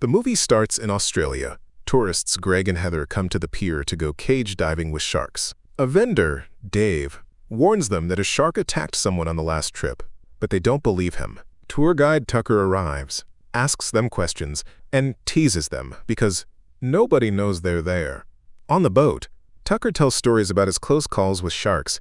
The movie starts in Australia. Tourists Greg and Heather come to the pier to go cage diving with sharks. A vendor, Dave, warns them that a shark attacked someone on the last trip, but they don't believe him. Tour guide Tucker arrives, asks them questions, and teases them because nobody knows they're there. On the boat, Tucker tells stories about his close calls with sharks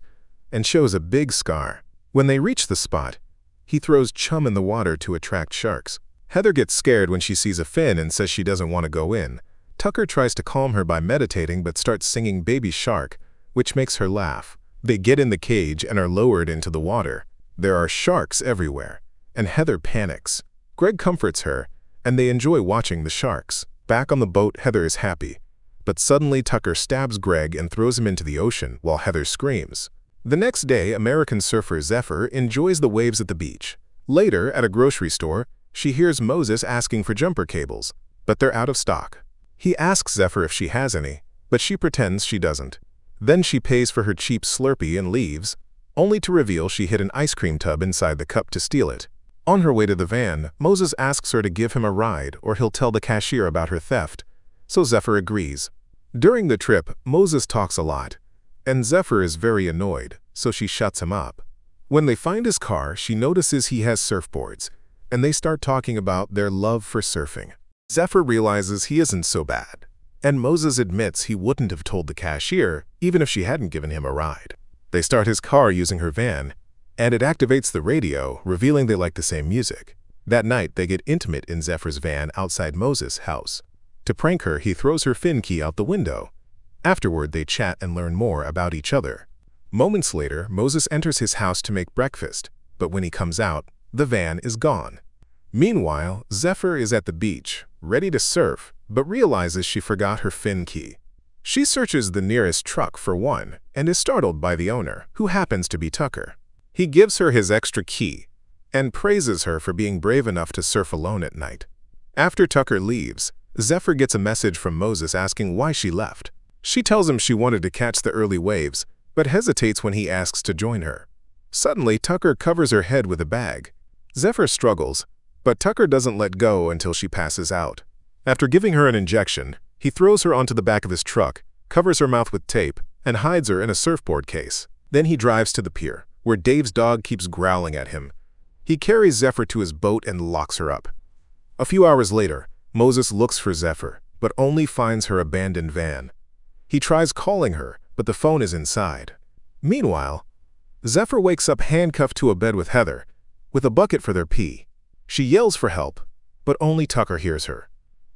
and shows a big scar. When they reach the spot, he throws chum in the water to attract sharks. Heather gets scared when she sees a fin and says she doesn't want to go in. Tucker tries to calm her by meditating but starts singing Baby Shark, which makes her laugh. They get in the cage and are lowered into the water. There are sharks everywhere, and Heather panics. Greg comforts her, and they enjoy watching the sharks. Back on the boat, Heather is happy. But suddenly Tucker stabs Greg and throws him into the ocean while Heather screams. The next day, American surfer Zephyr enjoys the waves at the beach. Later, at a grocery store, she hears Moses asking for jumper cables, but they're out of stock. He asks Zephyr if she has any, but she pretends she doesn't. Then she pays for her cheap Slurpee and leaves, only to reveal she hid an ice cream tub inside the cup to steal it. On her way to the van, Moses asks her to give him a ride or he'll tell the cashier about her theft, so Zephyr agrees. During the trip, Moses talks a lot, and Zephyr is very annoyed, so she shuts him up. When they find his car, she notices he has surfboards, and they start talking about their love for surfing. Zephyr realizes he isn't so bad, and Moses admits he wouldn't have told the cashier even if she hadn't given him a ride. They start his car using her van, and it activates the radio, revealing they like the same music. That night, they get intimate in Zephyr's van outside Moses' house. To prank her, he throws her fin key out the window. Afterward, they chat and learn more about each other. Moments later, Moses enters his house to make breakfast, but when he comes out, the van is gone. Meanwhile, Zephyr is at the beach, ready to surf, but realizes she forgot her fin key. She searches the nearest truck for one and is startled by the owner, who happens to be Tucker. He gives her his extra key and praises her for being brave enough to surf alone at night. After Tucker leaves, Zephyr gets a message from Moses asking why she left. She tells him she wanted to catch the early waves, but hesitates when he asks to join her. Suddenly, Tucker covers her head with a bag. Zephyr struggles, but Tucker doesn't let go until she passes out. After giving her an injection, he throws her onto the back of his truck, covers her mouth with tape, and hides her in a surfboard case. Then he drives to the pier, where Dave's dog keeps growling at him. He carries Zephyr to his boat and locks her up. A few hours later, Moses looks for Zephyr, but only finds her abandoned van. He tries calling her, but the phone is inside. Meanwhile, Zephyr wakes up handcuffed to a bed with Heather, with a bucket for their pee. She yells for help, but only Tucker hears her.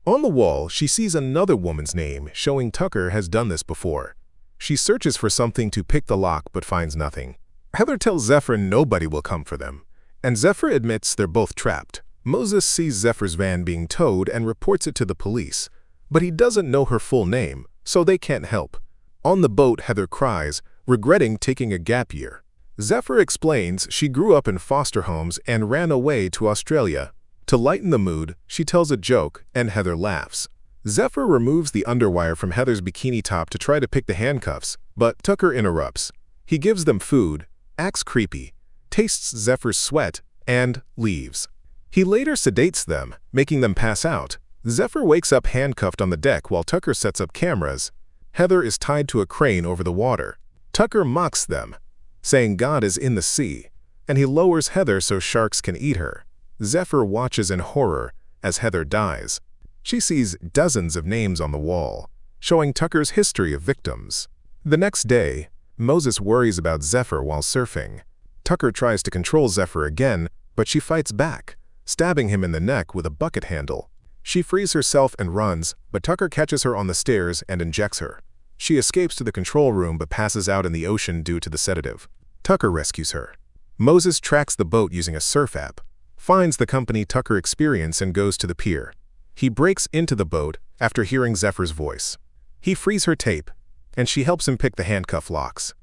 On the wall, she sees another woman's name, showing Tucker has done this before. She searches for something to pick the lock, but finds nothing. Heather tells Zephyr nobody will come for them, and Zephyr admits they're both trapped. Moses sees Zephyr's van being towed and reports it to the police, but he doesn't know her full name, so they can't help. On the boat, Heather cries, regretting taking a gap year. Zephyr explains she grew up in foster homes and ran away to Australia. To lighten the mood, she tells a joke, and Heather laughs. Zephyr removes the underwire from Heather's bikini top to try to pick the handcuffs, but Tucker interrupts. He gives them food, acts creepy, tastes Zephyr's sweat, and leaves. He later sedates them, making them pass out. Zephyr wakes up handcuffed on the deck while Tucker sets up cameras. Heather is tied to a crane over the water. Tucker mocks them, saying God is in the sea, and he lowers Heather so sharks can eat her. Zephyr watches in horror as Heather dies. She sees dozens of names on the wall, showing Tucker's history of victims. The next day, Moses worries about Zephyr while surfing. Tucker tries to control Zephyr again, but she fights back, stabbing him in the neck with a bucket handle. She frees herself and runs, but Tucker catches her on the stairs and injects her. She escapes to the control room but passes out in the ocean due to the sedative. Tucker rescues her. Moses tracks the boat using a surf app, finds the company Tucker experienced and goes to the pier. He breaks into the boat after hearing Zephyr's voice. He frees her tape, and she helps him pick the handcuff locks.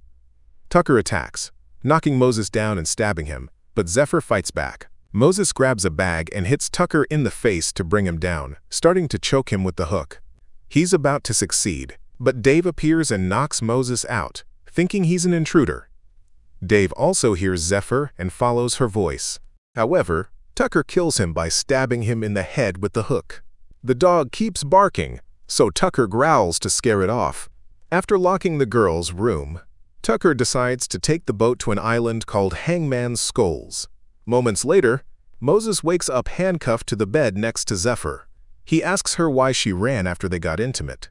Tucker attacks, knocking Moses down and stabbing him, but Zephyr fights back. Moses grabs a bag and hits Tucker in the face to bring him down, starting to choke him with the hook. He's about to succeed, but Dave appears and knocks Moses out, thinking he's an intruder. Dave also hears Zephyr and follows her voice. However, Tucker kills him by stabbing him in the head with the hook. The dog keeps barking, so Tucker growls to scare it off. After locking the girl's room, Tucker decides to take the boat to an island called Hangman's Skulls. Moments later, Moses wakes up handcuffed to the bed next to Zephyr. He asks her why she ran after they got intimate.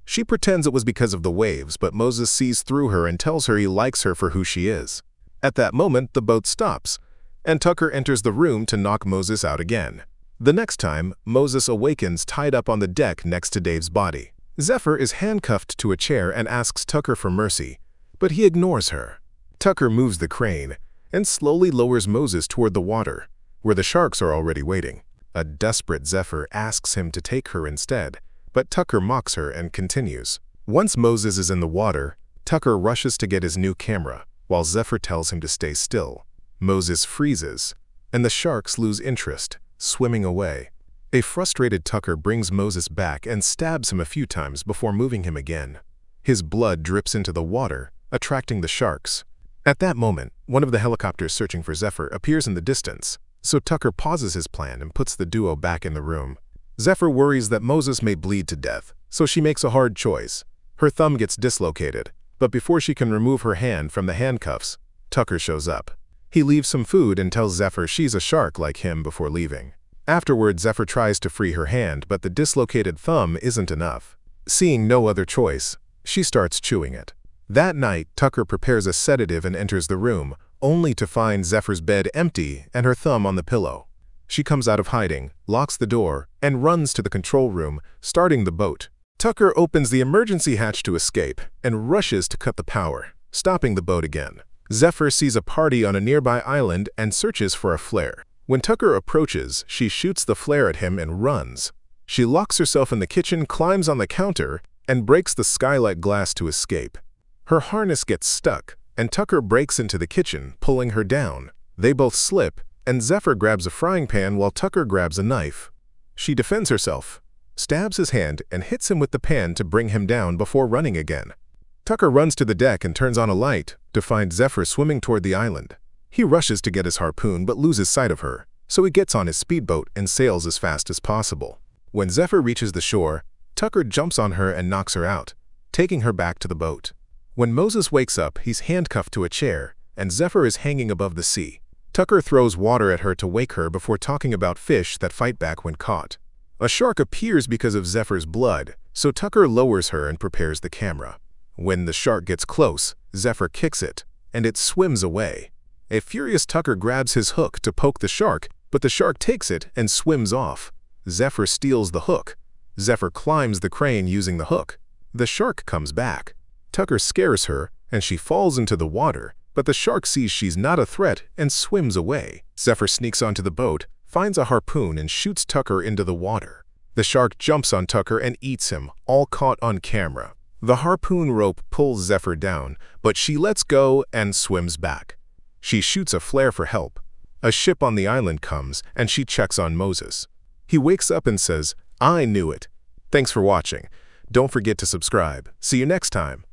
She pretends it was because of the waves, but Moses sees through her and tells her he likes her for who she is. At that moment, the boat stops, and Tucker enters the room to knock Moses out again. The next time, Moses awakens tied up on the deck next to Dave's body. Zephyr is handcuffed to a chair and asks Tucker for mercy, but he ignores her. Tucker moves the crane and slowly lowers Moses toward the water, where the sharks are already waiting. A desperate Zephyr asks him to take her instead, but Tucker mocks her and continues. Once Moses is in the water, Tucker rushes to get his new camera, while Zephyr tells him to stay still. Moses freezes, and the sharks lose interest, swimming away. A frustrated Tucker brings Moses back and stabs him a few times before moving him again. His blood drips into the water, attracting the sharks. At that moment, one of the helicopters searching for Zephyr appears in the distance, so Tucker pauses his plan and puts the duo back in the room. Zephyr worries that Moses may bleed to death, so she makes a hard choice. Her thumb gets dislocated, but before she can remove her hand from the handcuffs, Tucker shows up. He leaves some food and tells Zephyr she's a shark like him before leaving. Afterward, Zephyr tries to free her hand, but the dislocated thumb isn't enough. Seeing no other choice, she starts chewing it. That night, Tucker prepares a sedative and enters the room, only to find Zephyr's bed empty and her thumb on the pillow. She comes out of hiding, locks the door, and runs to the control room, starting the boat. Tucker opens the emergency hatch to escape and rushes to cut the power, stopping the boat again. Zephyr sees a party on a nearby island and searches for a flare. When Tucker approaches, she shoots the flare at him and runs. She locks herself in the kitchen, climbs on the counter, and breaks the skylight glass to escape. Her harness gets stuck, and Tucker breaks into the kitchen, pulling her down. They both slip, and Zephyr grabs a frying pan while Tucker grabs a knife. She defends herself, stabs his hand, and hits him with the pan to bring him down before running again. Tucker runs to the deck and turns on a light to find Zephyr swimming toward the island. He rushes to get his harpoon but loses sight of her, so he gets on his speedboat and sails as fast as possible. When Zephyr reaches the shore, Tucker jumps on her and knocks her out, taking her back to the boat. When Moses wakes up, he's handcuffed to a chair, and Zephyr is hanging above the sea. Tucker throws water at her to wake her before talking about fish that fight back when caught. A shark appears because of Zephyr's blood, so Tucker lowers her and prepares the camera. When the shark gets close, Zephyr kicks it, and it swims away. A furious Tucker grabs his hook to poke the shark, but the shark takes it and swims off. Zephyr steals the hook. Zephyr climbs the crane using the hook. The shark comes back. Tucker scares her, and she falls into the water, but the shark sees she's not a threat and swims away. Zephyr sneaks onto the boat, finds a harpoon, and shoots Tucker into the water. The shark jumps on Tucker and eats him, all caught on camera. The harpoon rope pulls Zephyr down, but she lets go and swims back. She shoots a flare for help. A ship on the island comes, and she checks on Moses. He wakes up and says, "I knew it." Thanks for watching. Don't forget to subscribe. See you next time.